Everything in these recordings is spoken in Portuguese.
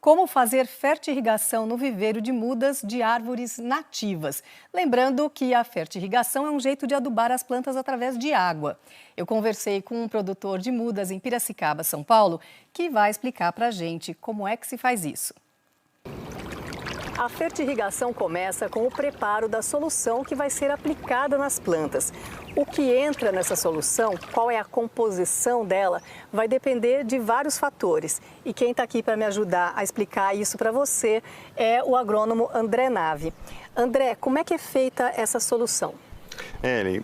Como fazer fertirrigação no viveiro de mudas de árvores nativas. Lembrando que a fertirrigação é um jeito de adubar as plantas através de água. Eu conversei com um produtor de mudas em Piracicaba, São Paulo, que vai explicar para a gente como é que se faz isso. A fertirrigação começa com o preparo da solução que vai ser aplicada nas plantas. O que entra nessa solução, qual é a composição dela, vai depender de vários fatores. E quem está aqui para me ajudar a explicar isso para você é o agrônomo André Nave. André, como é que é feita essa solução?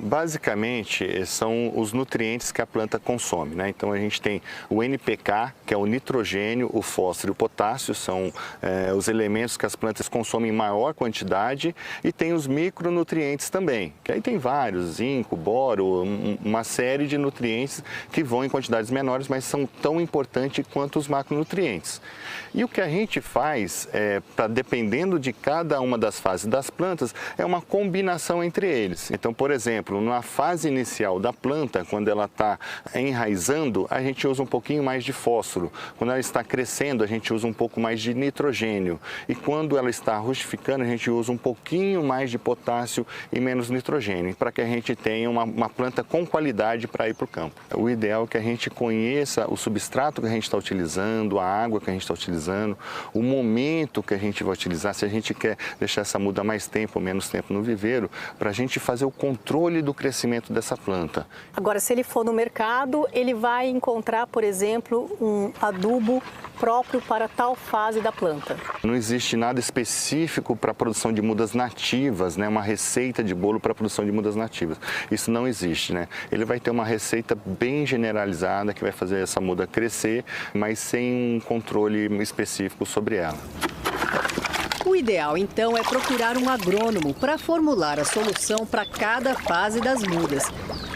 Basicamente são os nutrientes que a planta consome, né? Então a gente tem o NPK, que é o nitrogênio, o fósforo e o potássio, são os elementos que as plantas consomem em maior quantidade, e tem os micronutrientes também, que aí tem vários, zinco, boro, uma série de nutrientes que vão em quantidades menores, mas são tão importantes quanto os macronutrientes. E o que a gente faz, dependendo de cada uma das fases das plantas, é uma combinação entre eles. Então, por exemplo, na fase inicial da planta, quando ela está enraizando, a gente usa um pouquinho mais de fósforo. Quando ela está crescendo, a gente usa um pouco mais de nitrogênio. E quando ela está rustificando, a gente usa um pouquinho mais de potássio e menos nitrogênio, para que a gente tenha uma planta com qualidade para ir para o campo. O ideal é que a gente conheça o substrato que a gente está utilizando, a água que a gente está utilizando, o momento que a gente vai utilizar, se a gente quer deixar essa muda mais tempo ou menos tempo no viveiro, para a gente fazer o controle do crescimento dessa planta. Agora, se ele for no mercado, ele vai encontrar, por exemplo, um adubo próprio para tal fase da planta. Não existe nada específico para a produção de mudas nativas, né? Uma receita de bolo para a produção de mudas nativas. Isso não existe, né? Ele vai ter uma receita bem generalizada que vai fazer essa muda crescer, mas sem um controle específico sobre ela. O ideal, então, é procurar um agrônomo para formular a solução para cada fase das mudas.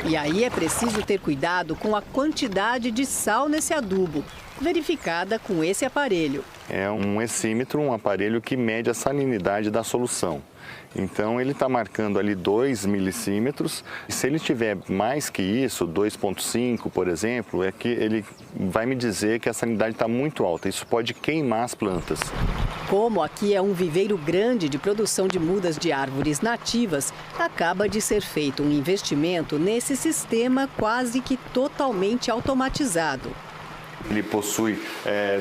E aí é preciso ter cuidado com a quantidade de sal nesse adubo, verificada com esse aparelho. É um hexímetro, um aparelho que mede a salinidade da solução. Então ele está marcando ali 2 milímetros, e se ele tiver mais que isso, 2,5 por exemplo, é que ele vai me dizer que a salinidade está muito alta. Isso pode queimar as plantas. Como aqui é um viveiro grande de produção de mudas de árvores nativas, acaba de ser feito um investimento nesse sistema quase que totalmente automatizado. Ele possui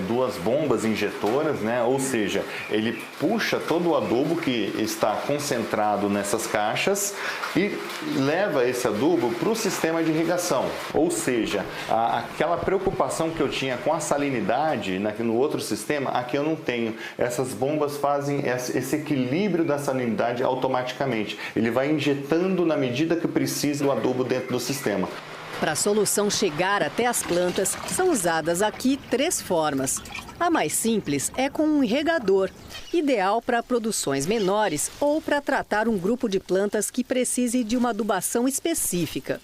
duas bombas injetoras, né? Ou seja, ele puxa todo o adubo que está concentrado nessas caixas e leva esse adubo para o sistema de irrigação. Ou seja, aquela preocupação que eu tinha com a salinidade no outro sistema, aqui eu não tenho. Essas bombas fazem esse equilíbrio da salinidade automaticamente. Ele vai injetando na medida que precisa do adubo dentro do sistema. Para a solução chegar até as plantas, são usadas aqui 3 formas. A mais simples é com um regador, ideal para produções menores ou para tratar um grupo de plantas que precise de uma adubação específica.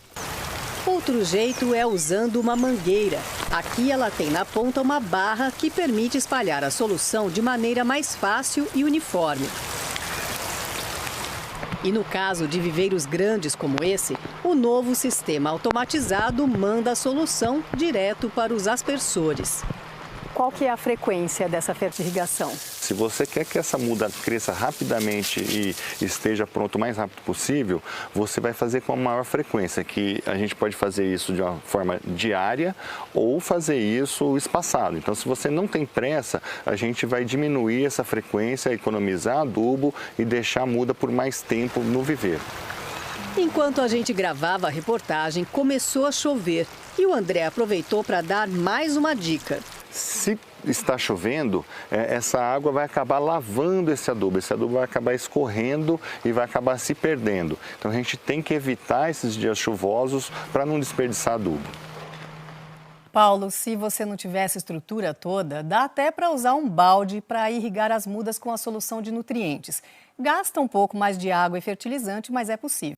Outro jeito é usando uma mangueira. Aqui ela tem na ponta uma barra que permite espalhar a solução de maneira mais fácil e uniforme. E no caso de viveiros grandes como esse, o novo sistema automatizado manda a solução direto para os aspersores. Qual que é a frequência dessa fertirrigação? Se você quer que essa muda cresça rapidamente e esteja pronto o mais rápido possível, você vai fazer com a maior frequência, que a gente pode fazer isso de uma forma diária ou fazer isso espaçado. Então, se você não tem pressa, a gente vai diminuir essa frequência, economizar adubo e deixar a muda por mais tempo no viveiro. Enquanto a gente gravava a reportagem, começou a chover e o André aproveitou para dar mais uma dica. Se está chovendo, essa água vai acabar lavando esse adubo vai acabar escorrendo e vai acabar se perdendo. Então a gente tem que evitar esses dias chuvosos para não desperdiçar adubo. Paulo, se você não tiver essa estrutura toda, dá até para usar um balde para irrigar as mudas com a solução de nutrientes. Gasta um pouco mais de água e fertilizante, mas é possível.